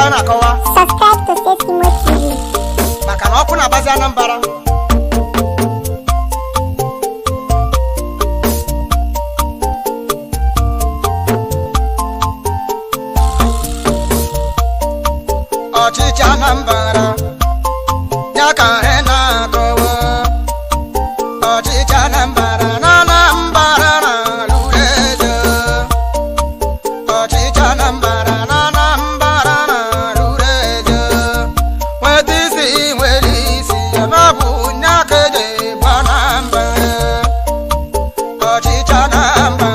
ka na akọwa. Subscribe to Sesimo TV. Maka na ọkụ na-agbazi Anambra. Ọchịchị Anambra ya ka anyị na-akọwa. Ọchịchị Anambra na Anambra na-alụrụ eze. Ọchịchị Anambra na Anambra na-alụrụ eze. Nweta isi nwere isi ya na ọ bụ nya ka eji egbu Anambra. Ọchịchị Anambra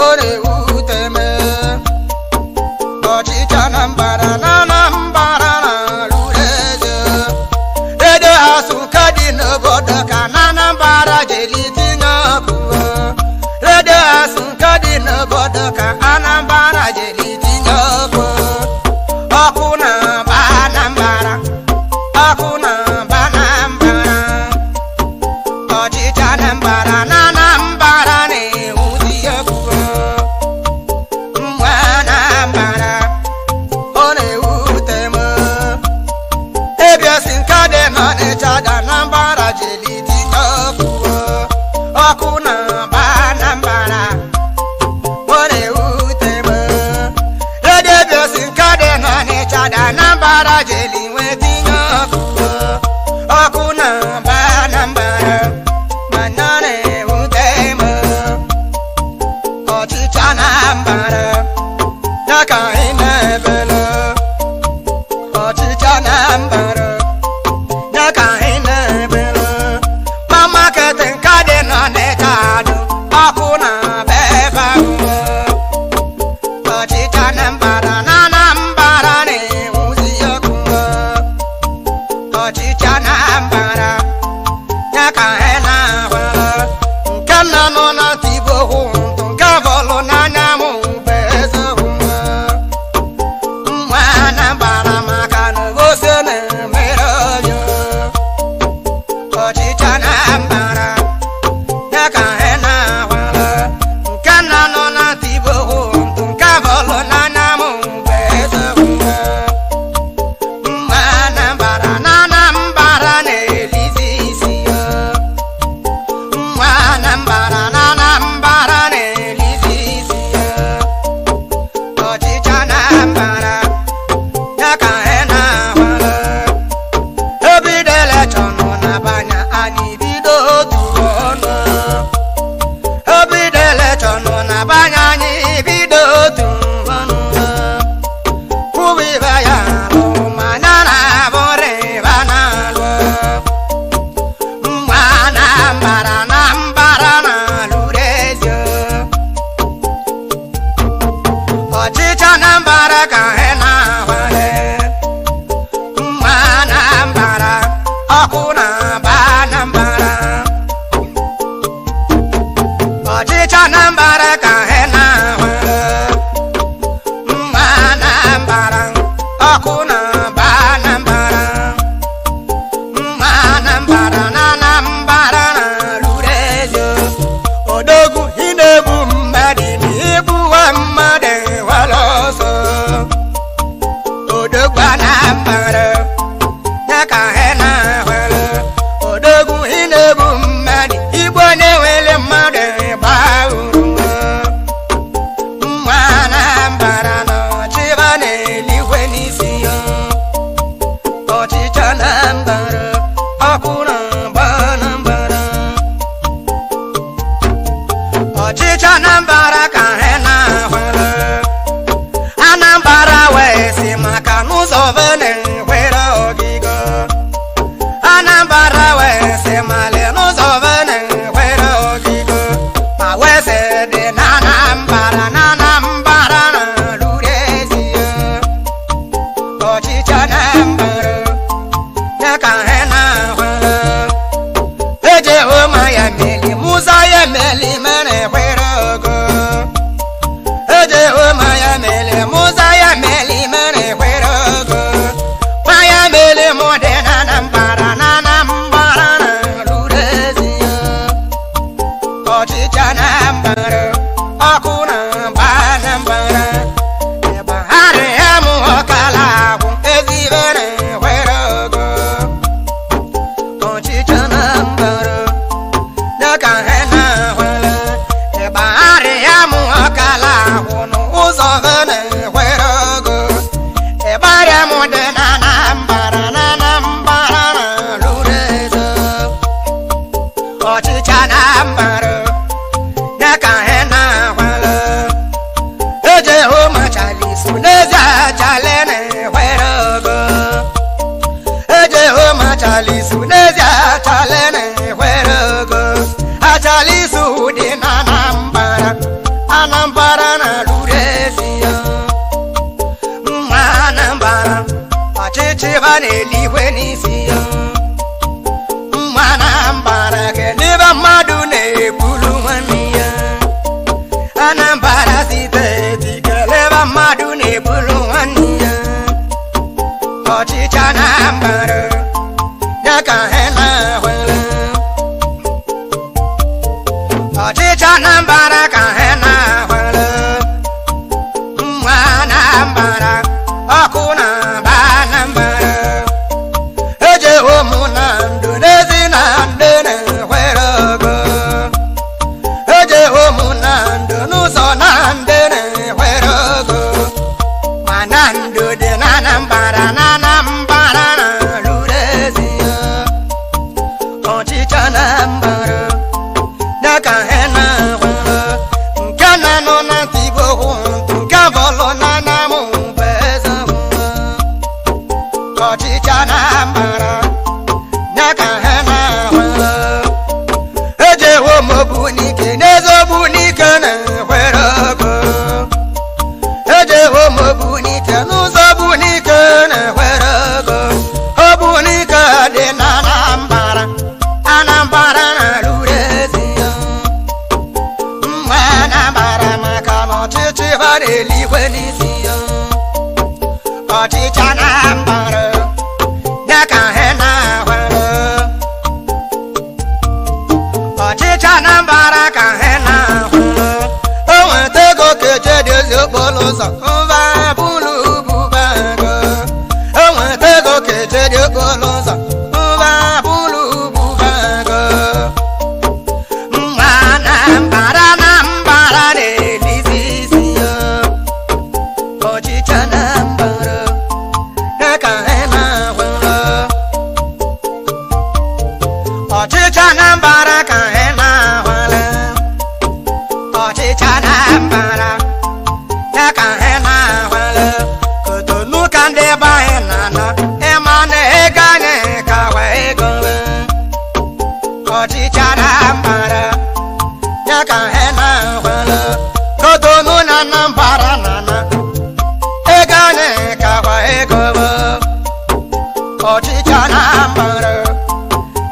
ọ na-ewute m. Ọchịchị Anambra na Anambra na-alụrụ eze. Ede asụka dị n'obodo ka na Anambra jiri tinye ọkụ. Ede asụka dị n'obodo ka Anambra jiri tinye ọkụ. Ọkụ na-aba Anambra, ọkụ na-aba Anambra. Ọchịchị Anambra na Anambra na-ewuzi ọkụ. Mgbe Anambra ọ na-ewute m. Ebiasi nke dị n'Ọnịcha da Anambra jiri tinye ọkụ. Ọkụ na-aba Anambra ọ na-ewute m. Ebiasi nke dị n'Ọnịcha da Anambra jiri wee tinye ọkụ. Ọkụ na-aba Anambra mana ọ na-ewute m. Ọchịchị Anambra ya ka anyị na-ebele. Ọchịchị Anambra ya ka anyị na-ebele. Mama kete nke dị n'Ọnịcha dụ ọkụ na-aba ebe ahụ. Ọchịchị Anambra na Anambra na-ewuzi ọkụ. Ọchịchị Anambra ya ka anyị na-ahụla. Nke nna nọ na Ntigbo hụ ntụ nke bọọlụ n'anya m bụ eze hụ nwa Anambra maka na ose na-emere onye. Ọchịchị Anambra ya ka anyị na-ahụla. Nke nna nọ na Ntigbo hụ ntụ nke bọọlụ n'anya m bụ eze hụ nwa Anambra na Anambra na-elizi isi ya. Nwa Anambra na Anambra na-elizi isi ya. Ọchịchị Anambra ya ka anyị na-ahụla. Ebido elekshọn na-abanye anyị bido otu ọnụ. Ebido elekshọn na-abanye anyị bido otu ọnụ. Kwuba ibe ya alụ ma ya na-abụrụ ibe na-alụ. Nwa Anambra na Anambra na-alụrụ eze. Ọchịchị Anambra ka anyị na-ahụla. Nwa Anambra ọkụ na-aba Anambra. Ọchịchị Anambra ka anyị na-ahụla. Nwa Anambra ọkụ na-aba Anambra. Nwa Anambra na Anambra na-alụrụ eze. Odogwu ị na-egbu mmadụ na igbuwa mmadụ wala ọsọ. Odogwu Anambra ya ka anyị na-ahụla. Odogwu ị na-egbu mmadụ igbu onye nwere mmadụ gba uru. Nwa Anambra na ọchịba na-eligwe n'isi ya. Ọchịchị Anambra ọkụ na-agba Anambra. Ọchịchị Anambra ka anyị na-ahụla. Anambra wee si maka n'ụzọ vene nwere ọgịga. Anambra wee si male n'ụzọ vene nwere ọgịga. Ma wee sị dị na Anambra na Anambra na-alụrụ ezi ya. Ọchịchị Anambra ya ka anyị na-ahụla. Eje ụma ya meli Musa ya meli mere kwere ọgụ. Eje ụma ya meli Musa ya meli mere kwere ọgụ. Ma ya meli mụ dị na Anambra na Anambra na-alụrụ ezi ya. Ọchịchị Anambra ọkụ na-aba Anambra. Ebe ha rịa mụ ọka ọchịcha na mbara ya ka he na ahwala eje hụ machaliso n'ezi achale na ehwere ogo eje hụ machaliso n'ezi achale na ehwere ogo achaliso dị na Anambra na lurezi ya mma Anambra ọchịchị ba n'eluigwe n'isi ya mma Anambra ke n'ebe mmadụ na-egburu nwanne ya Anambra steeti ke n'ebe mmadụ na-egburu nwanne ya ọchịchị Anambra ya ka he na-ahwere ọchịchị Anambra ka he na-ahwere mma Anambra ọkụ na-aba Anambra eje ụmụ na ndụ n'ezi na ndị na-ehwere ogo eje ụmụ na ndụ n'ụzọ na ndị na-ehwere ogo ma na ndụ dị na Anambra na lụrụ ezi ya ọchịchị Anambra ya ka he na-ahwere nke na-anọ na ntị Igbo hụ ntụ nke bọlụ na namụ bụ eze mma ọchịchị Anambra ya ka he na-ahwere eje ụmụ bụ n'ike n'ezogbu n'ike na-ehwere ogo eje ụmụ bụ n'ike n'ụzọ bụ n'ike na-ehwere ogo ọ bụ n'ike dị na Anambra na lụrụ ezi ya mma Anambra maka na ọchịchị ba n'eluigwe n'isi ya ọchịchị Anambra ya ka he na-ahwere ọchịchị Anambra ka he na-ahwere o nweta ego ka eje dozie okporo ụzọ mba bụlụ bụba ego o nweta ego ka eje dị okporo ụzọ mba bụlụ bụba ego mma Anambra na-elizi isi ya ọchịchị Anambra ya ka he na-ahwere ọchịchị Anambra ka he na-ahwere ọchịchị Anambra ya ka he na-ahwere Kotonu ka ndị be anyị na-ana ịma na ego anyị ka wee gowe ọchịchị Anambra ya ka he na-ahwere Kotonu na Anambra na-ana ego anyị ka wee gowe ọchịchị Anambra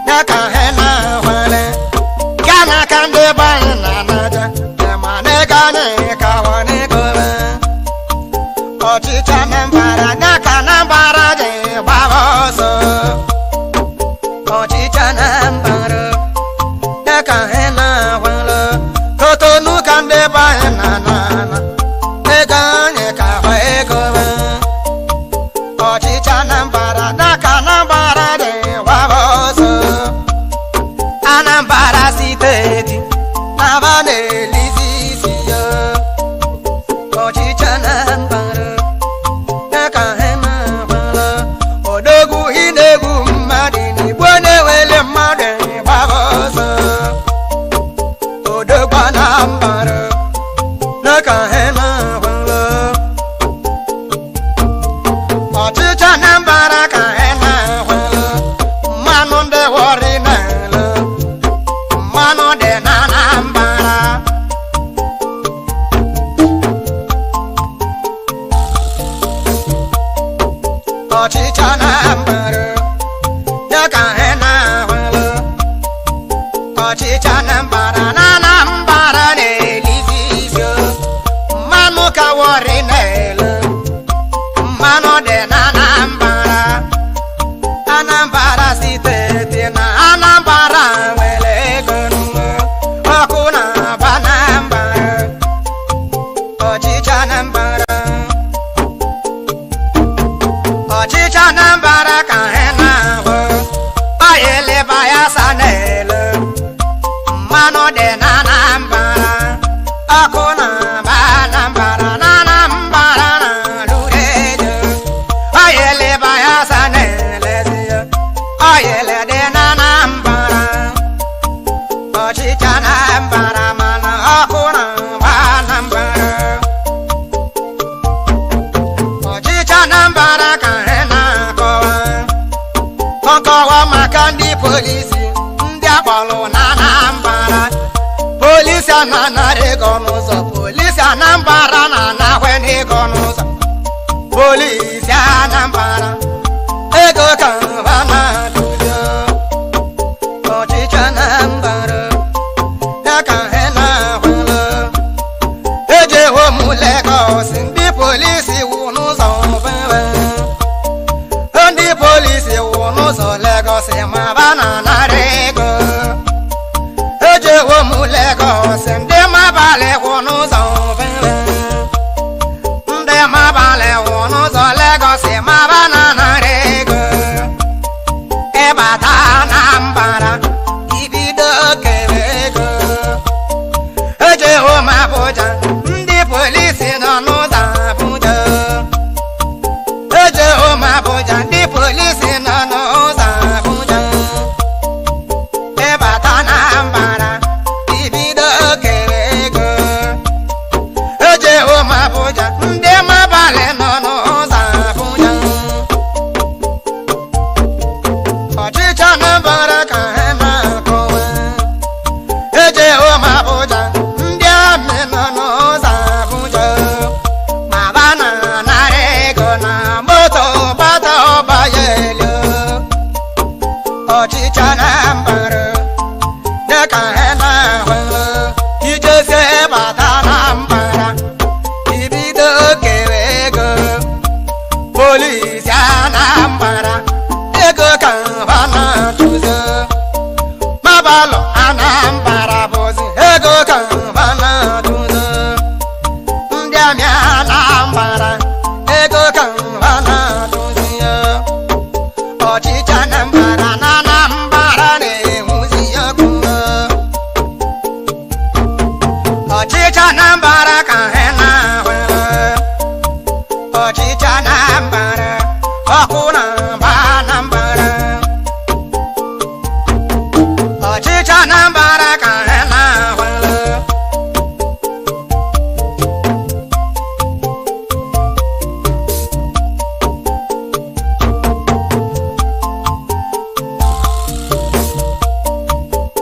ya ka he na-ahwere Ghana ka ndị be anyị na-anaja ịma na ego anyị ka wee gowe ọchịchị Anambra ya ka Anambra ji gbaba ọsọ ọchịchị Anambra ya ka he na-ahwere Kotonu ka ndị be anyị na-ana ego anyị ka wee gowe ọchịchị Anambra ya ka Anambra ji gbaba ọsọ Anambra steeti na-aba n'elizi isi ya ọchịchị Anambra ya ka he na-ahwere odogwu ị na-egbu mmadụ n'Igbo na-ewele mmadụ gbaba ọsọ odogwu Anambra ya ka he na-ahwere ọchịchị Anambra ka he na-ahwere mmanụ ndị Warri na-ele mmanụ dị na Anambra ọchịchị Anambra ya ka he na-ahwere ọchịchị Anambra na Anambra na-elizi isi mmanụ ka Warri na-ele mmanụ dị na Anambra steeti na Anambra nwere ego ọkụ na-aba Anambra ọchịchị Anambra ọchịchị Anambra ka he na-ahụ bayeleba ya sa na-ele mmanụ dị na Anambra ọkụ na-aba Anambra na Anambra na lụrụ ego bayeleba ya sa na-elezi ya oyele dị na Anambra polisi ndị akpọrọ na Anambra polisi ananara ego n'ụzọ polisi Anambra na-anahwe n'ego n'ụzọ polisi Anambra ego ka mba na-atụzi ọchịchị Anambra ya ka ha na-ahụla ejewo m Lagos ndị polisi wụ n'ụzọ bebe ndị polisi wụ n'ụzọ Lagos ma ba na-anara ego ejewo m Lagos ndị mabalị wụ n'ụzọ bebe ndị mabalị wụ n'ụzọ Lagos ma ba na-anara ego ịbata Anambra ibido kere ego ejewo m Abuja ndị polisi nọ n'ụzọ Abuja ejewo m Abuja ndị polisi nọ n'ụzọ Abuja ịbata Anambra ibido kere ego ejewo m Abuja ndị mabalị nọ n'ụzọ Abuja ọchịchị Anambra ka ha na-akọwa ejewo m Abuja ndị amị nọ n'ụzọ Abuja ma ba na-anara ego na moto bata ọbanye elu ọchịchị Anambra dị ka ha na-ahụ ijezie bata Anambra ibido kewe ego polisi Anambra ego ka ha na-atụzi mabalụ Anambra bụzi ego ka ha na-atụzi ndị amị Anambra ego ka ha na-atụzi ọchịchị Anambra na Anambra na-enwuzi ọkụ ọchịchị Anambra ka ha na-ahụ ọchịchị Anambra ọkụ na-agba Anambra ọchịchị Anambra ka ha na-ahụ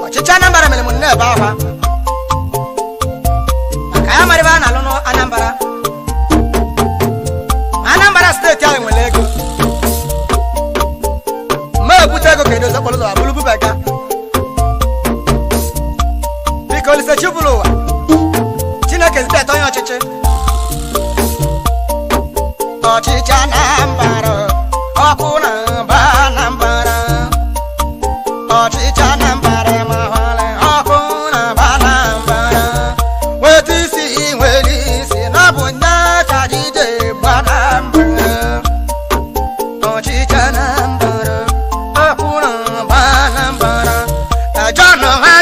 ọchịchị Anambra mere m nne ebe akwa maka ya mara ebe a na-alụ n'Anambra Anambra steeti ahụ nwere ego ma ebute ego ka edozi okporo ụzọ abụrụ bubega biko Olise chụpụrụ ụwa Chineke ziteta onye ọchịchị ọchịchị Anambra ọkụ na-agba Anambra ọchịchị Anambra ma hụrụ ọkụ na-agba Anambra weta isi nwere isi na bụ nne ka jide gbada Anambra ọchịchị Anambra ọkụ na-agba Anambra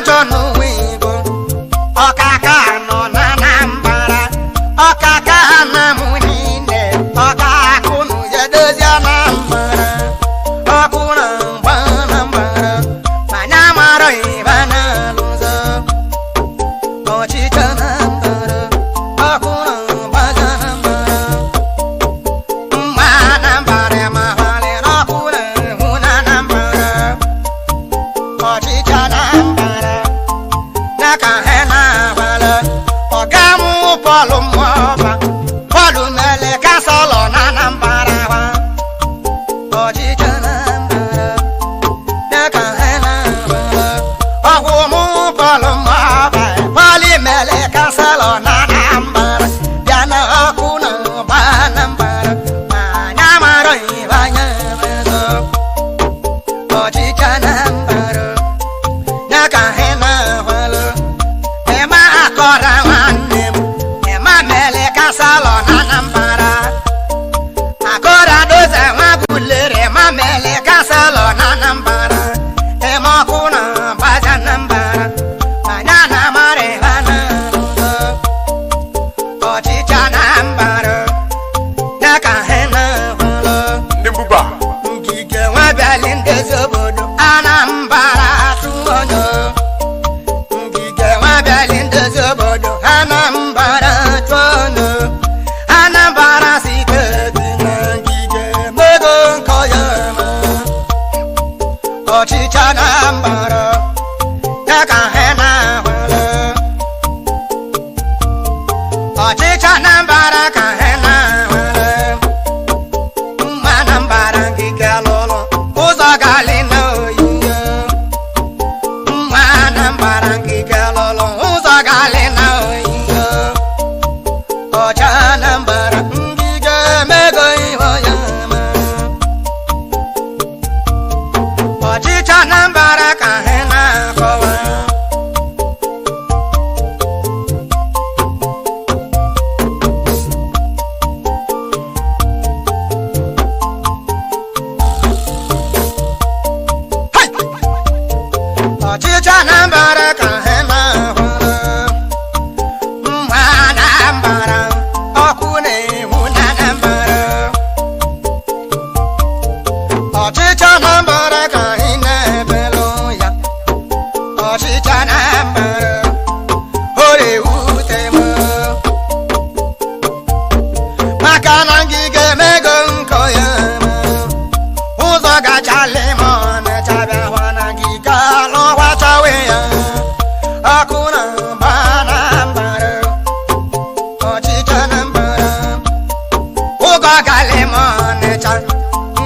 John Nwigbo ọkaka nọ na Anambra ọkaka na mụ niile ọkakụ nụ ya dozie Anambra ọkụ na-agba Anambra ma nya mara ịba na-alụzọ ọchịchị Anambra ọkụ na-agba Anambra mma Anambra ma hụrụ ọkụ na-ehụ na Anambra ọchịchị Anambra n'aka ha na-agbala ọga mụ Pọlụ Mmụọba Pọlụ Mele Kasalọ na Anambra ọchịchị Anambra n'aka ha na-agbala ọgwụ mụ Pọlụ Mmụọba Pọlụ Mele Kasalọ na Anambra bịa na ọkụ na-agba Anambra ma anya mara ịba anya emezo ọchịchị Anambra n'aka ha na-agbala ema akọra nwanne m ema Mele Kasalọ na Anambra akọra doze nwa gụlere ema Mele Kasalọ na Anambra ema ọkụ na-agba Anambra ma ka he na hwele ọchịcha Anambra ka he na hwele mma Anambra ngige lụlụ ụzọ gali n'oyiyo mma Anambra ngige lụlụ ụzọ gali n'oyiyo ọcha Anambra ngige mego iho ya ma ọchịcha Anambra ka he na akọwa ọchịcha Anambra ka he na ahụrụ mma Anambra ọkụ na-enwu na Anambra ọchịcha Anambra ka anyị na-ebelụ ya ọchịcha Anambra o na-ewute m maka na ngige emego nkọ ya ụzọ gachala m Ọnịcha bịahụ na ngige alụwa chawe ya ọkụ na mba Anambra ọchịcha Anambra ụgọ gali m Ọnịcha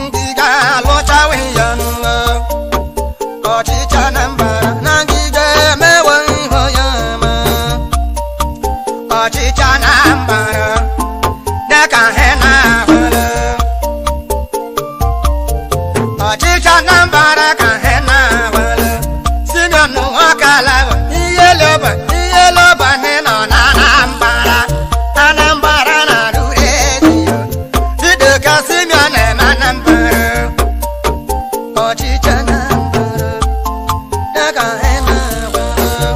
ngige alụchawe ya ọchịcha Anambra na ngige emewe iho ya ma ọchịcha Anambra dịka he na ahụrụ ọchịcha Anambra ka he na ahụrụ si n'ọnụ ọkala ihe loba nọ na Anambra Anambra na-alụ redio bido ka Simeon eme Anambra ọchịcha Anambra dịka he na ahụrụ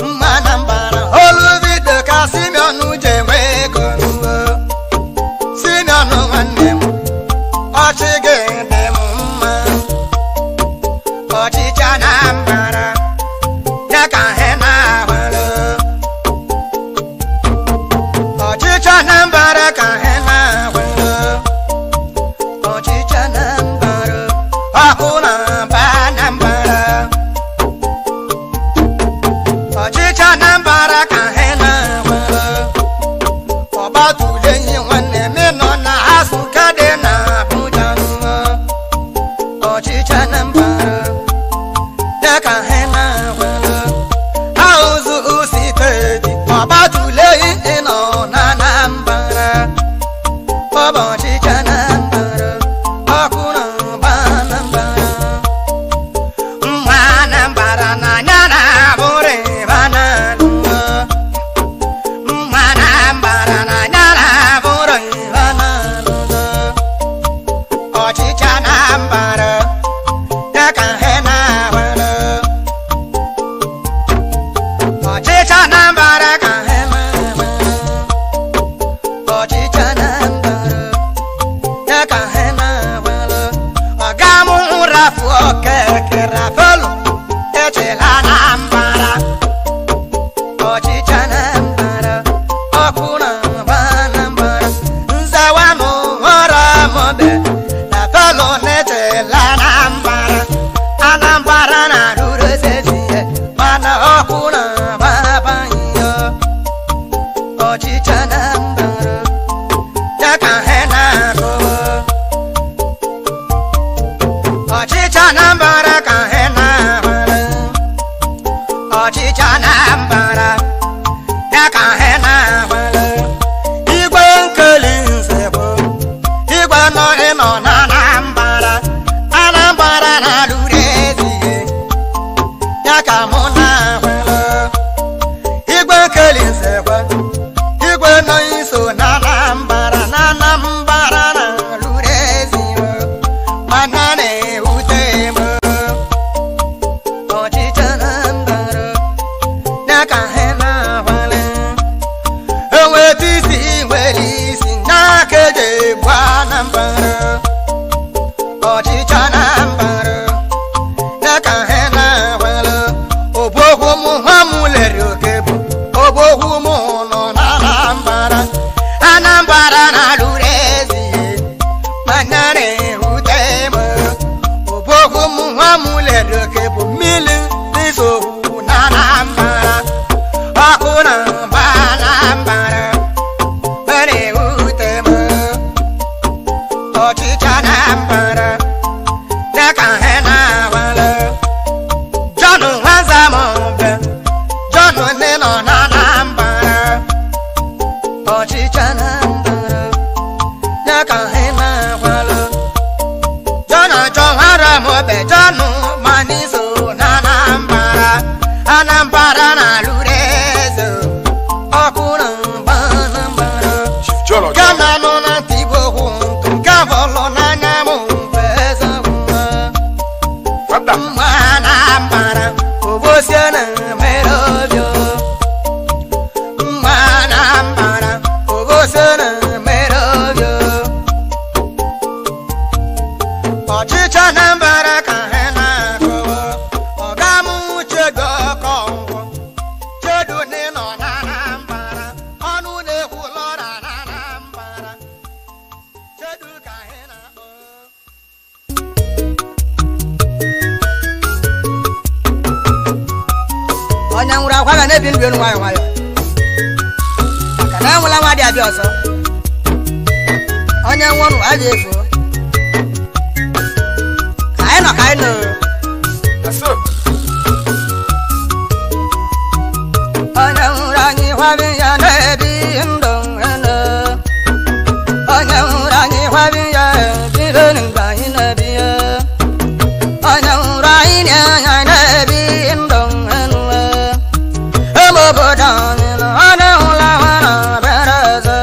mma Anambra olu bido ka Simeon ji enwe ego Simeon nwanne m ọchị gị dị m mma ọchịcha Anambra dịka he na ahụrụ ọchịcha Anambra ka he na ahụrụ ọchịcha Anambra ọkụ na mba Anambra ọchịcha Anambra ka he na ahụrụ ọgbatule ihe nwanne m nọ na Asụka dị na Abuja ọchịcha Anambra dịka he na ahụrụ ahụzụ steeti ọgbatule ihe nọ na Anambra ọ bụ ọchịcha Anambra ọkụ na mba Anambra mma Anambra na anya na-abụrụ ịba na mma Anambra na anya na-abụrụ ịba na ọchịcha Anambra dịka he na ahụrụ ọchịcha Anambra ka he na ahụrụ ọchịcha Anambra dịka he na ahụrụ ọga m rafu okeke rafelu echela Anambra ọchịcha Anambra ọkụ na mba Anambra nzawa n'ụhọrọ mobe rafelu na-echela Anambra Anambra na-arụrụ ezezie mana ọkụ na mba abanye ọchịcha Anambra dịka he na agụụ ọchịcha Anambra ka he na ahụrụ ọchịcha Anambra dịka he na ahụrụ igwe nkeli nze bụ igwe nọ ịnọ na Anambra Anambra na-alụrụ ezie ya ka mụ na ahụrụ igwe nkeli nze bụ igwe nọ iso na Anambra na-alụrụ ezie mana na-ewute m ọchịcha Anambra dịka he na ahụrụ enweta isi nwere isi n'aka eji egbu Anambra ọchịcha Anambra dịka he na ahụrụ obogwu m na Anambra mere ute m ọchịchị Anambra n'aka ha na-awala John Nwanzamọbe John ndị nọ na Anambra ọchịchị Anambra n'aka ha na-awala John Nwanzamọbe John Maniso na Anambra na Lureze ọkụrụ Anambra gana nọ na Ntigbo kwụntụ gavọlọ n'anya m eze mma Anambra obosie na mere obio mma Anambra obosie na mere obio ọchịchị Anambra ka ha na-akọwa ọgamụche gọkọngwọ chedu n'ịnọ na Anambra ọnụ na-ekwu lọra na Anambra chedu ka ha na-akpọ onye nwụrụ akwa ga na-ebi ndụ elu nwayọ nwayọ maka na enwela nwa dị abịa ọzọ onye nwụrụ aja efu ka anyị nọ onye nwụrụ anyị hwabi ya na-ebi ndụ elu onye nwụrụ anyị hwabi ya ebibe ndụ anyị na-ebi onye nwụrụ anyị na-anya na-ebi ndụ elu eme obodo anyị na ọ na-ehụla nwara bere eze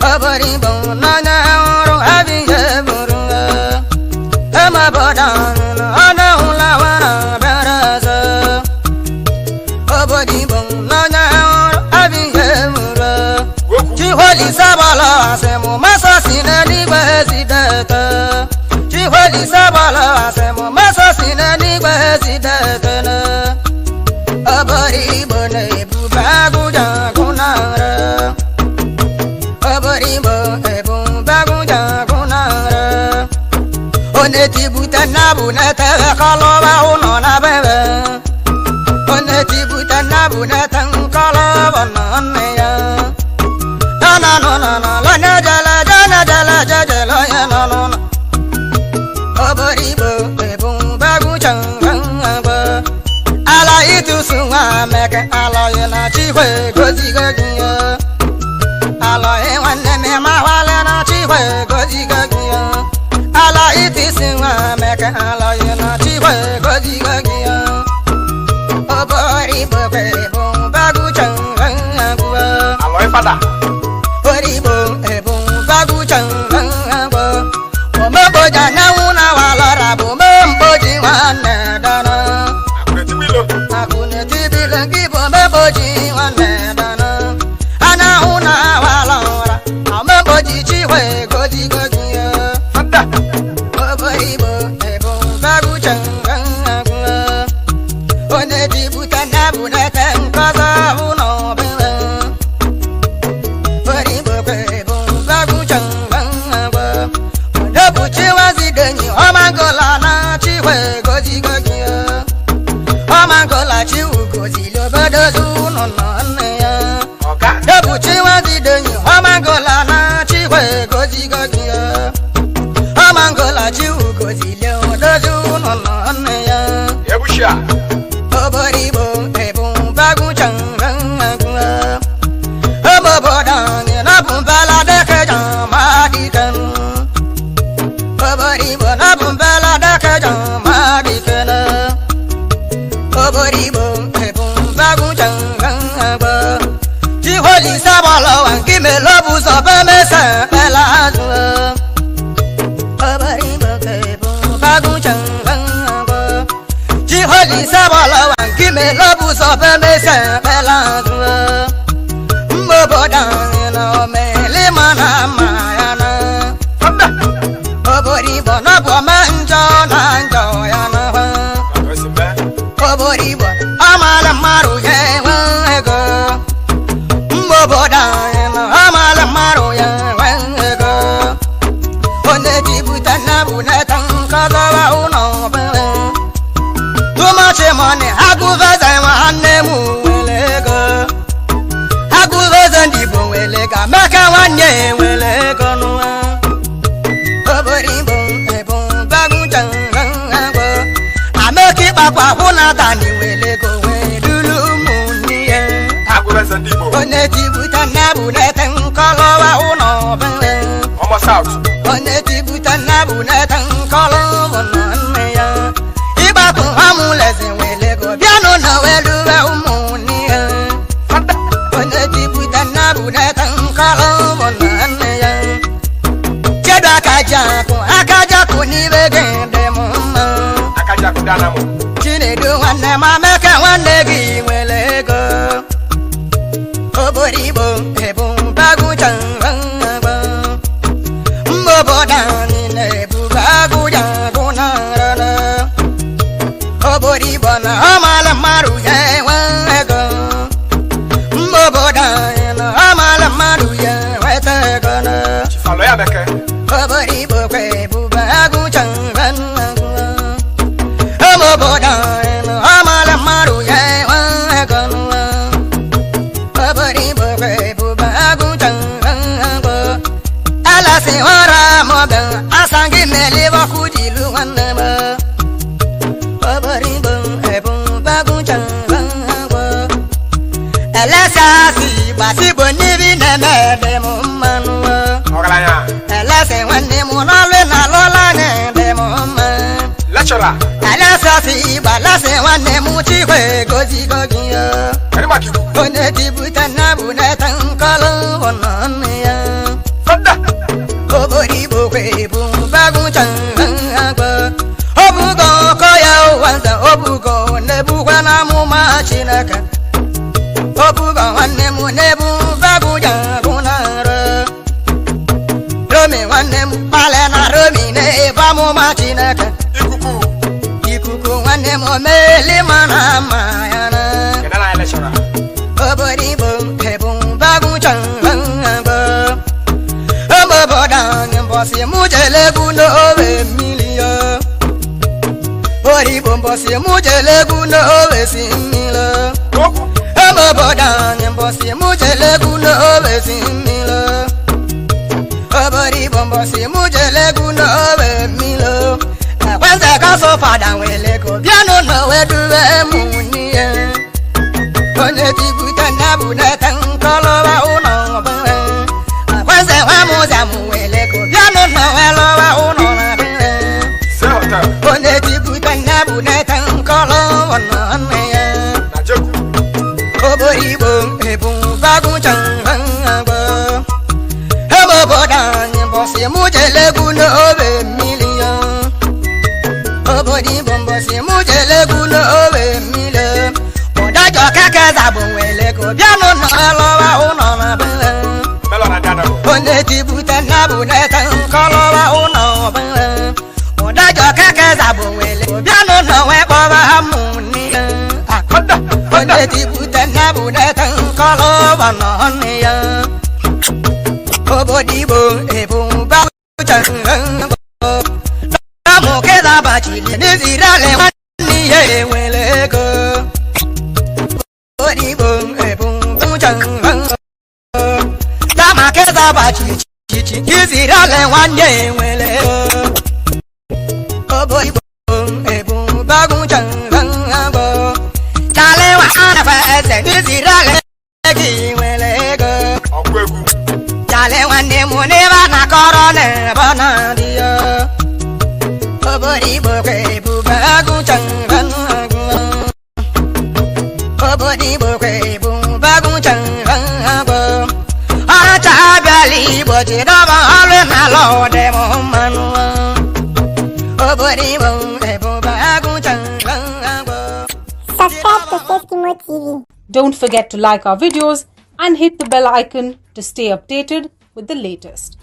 obodo Igbo n'anya nwụrụ abịghị eburu eme obodo anyị na ọ na-ehụla nwara bere eze obodo Igbo n'anya nwụrụ abịghị eburu Chiwolisa bọlọ asị mụ masọ si n'eluigwe zidete Chiwolisa bọlọ asị mụ masọ si n'eluigwe zidete obodo Igbo na-ebube agụja agụ n'ara obodo Igbo ebube agụja agụ n'ara onye tibute nna bụ na-etere kọlọba ụlọ na bebe onye tibute nna bụ na-ete nkọlọba na nne ya obodo Igbo ebube agụja agụ ala itusu nwa meke alọghị na Chikwe gozigo gị ya alọghị nwanne m mawale na Chikwe gozigo gị ya ala itusu nwa meke alọghị na Chikwe gozigo gị ya obodo Igbo ebube agụja agụ alọghị fada obodo Igbo ebube agụja agụ omegboja nyanwụ na walọra bụ memgboji nwanne dana akụnetibile gị bụ omegboji nwanne dana anyanwụ na walọra omegboji Chikwe gozigo gị ya obodo Igbo ebube agụja agụ onye dibute nna bụ na-ete nkọzọ ụlọ bere obodo Igbo ebube agụja agụ onye bụ Chiwazidenyi ọmangola na Chikwe gozigo gị ya ọmangola Chiwu gozili obodo ụlọ nọ nne ya ebu Chiwazidenyi ọmangola na Chikwe gozigo gị ya ọmangola Chiwu gozili obodo ụlọ nọ nne ya obodo Igbo ebube agụja agụ obodo anyị na bụ mbala dekeja ma dike obodo Igbo na bụ mbala dekeja ma dike obodo Igbo ebube agụja agụ Chiwolisa bọlọ wa nke melobu ụzọ bemese kpela azụ obodo Igbo ebube agụja agụ Chiwolisa bọlọ wa nke melobu ụzọ bemese kpela azụ mma obodo anyị na omeli mana mma ya na obodo Igbo na bụ ome njọ na njọ ya na obodo Igbo amala mmadụ ya enwe ego mma obodo anyị na amala mmadụ ya enwe ego onye jibute nna bụ na-ete nkọzọwa ụlọ bere too much money agụveze nwanne m nwere ego Onye tibuta nabu neta nkolowa uno bele. Omo South. Onye tibuta nabu neta nkolowa uno ya. Iba ku amuleze welego biano na weluwa umuni ya. Onye tibuta nabu neta nkolowa uno ya. Chedo akaja ku ni begende mama. Akaja ku dana mo. Chinedu wanne mameke wanne gi welego. Oboribo ebu bagu changba Mbobodani nebu bagu jagunara Oboribo na amala maru yewego Mbobodani na amala maru yewego Chifalo ya beke. Oboribo ebu bagu changba Mbobodani na amala maru yewego Se ora moga asangi mele wa kujilu wanama Obaribo ebun bagu changwa Elasa si basi bonibi na mede mummanwa Ogalanya. Elasa wanne munalwe na lola ngende mumma Lecturer. Elasa si balase wanne muchi kwe gozi gogiya Erima kiku. Onye tibuta nabu neta nkolo wanane ya Fada. Oboribo kwebu bagu changwa Obugo koya wanza obugo nebu wana muma chinaka Obugo wanne mu nebu bagu jagunara Romi wanne mu pale na romi neba muma chinaka Ikuku. Ikuku wanne mu mele mana mayana Kenala lecturer. Oboribo kwebu bagu changwa Bosi mujele guno ove milia Ori bombosi mujele guno ove simila Oku. Emo bodang bosi mujele guno ove simila Ori bombosi mujele guno ove milo Kwanza kaso padang wele ko biano no weduwe muniye Onye tibuta nabu netang kolowa uno bwe Kwanza wamuza muwele ko biano no welo wa uno na bwe Se hotel. Onye tibuta nabu netang kolowa uno ya Na Jeku. Oboribo ebu bagu changba Emo bodang bosi mujele guno ove million Oboribo bosi mujele guno ove million Odajo keke zabu wele ko biano no welo wa uno na bwe Melo na dana mo. Onye tibuta nabu neta nkolowa uno bwe Odajo keke zabu wele ko biano no webo wa muni Fada. Onye tibuta nabu neta nkolowa no ya Obodibo ebu bagu changwa Namu keza bachili nizirale wani ye welego Obodibo ebu bagu changwa Nama keza bachili nizirale wani ye welego Obodibo ebu bagu changwa Chale wa anafese nizirale welego Okwegu. Chale wande muneba na korone bana dia Oboribo kwebu bagu changwa Oboribo kwebu bagu changwa Acha bali boji doba alwe na lode mumanwa Oboribo kwebu bagu changwa Subscribe to Seskimo TV. Don't forget to like our videos and hit the bell icon to stay updated with the latest.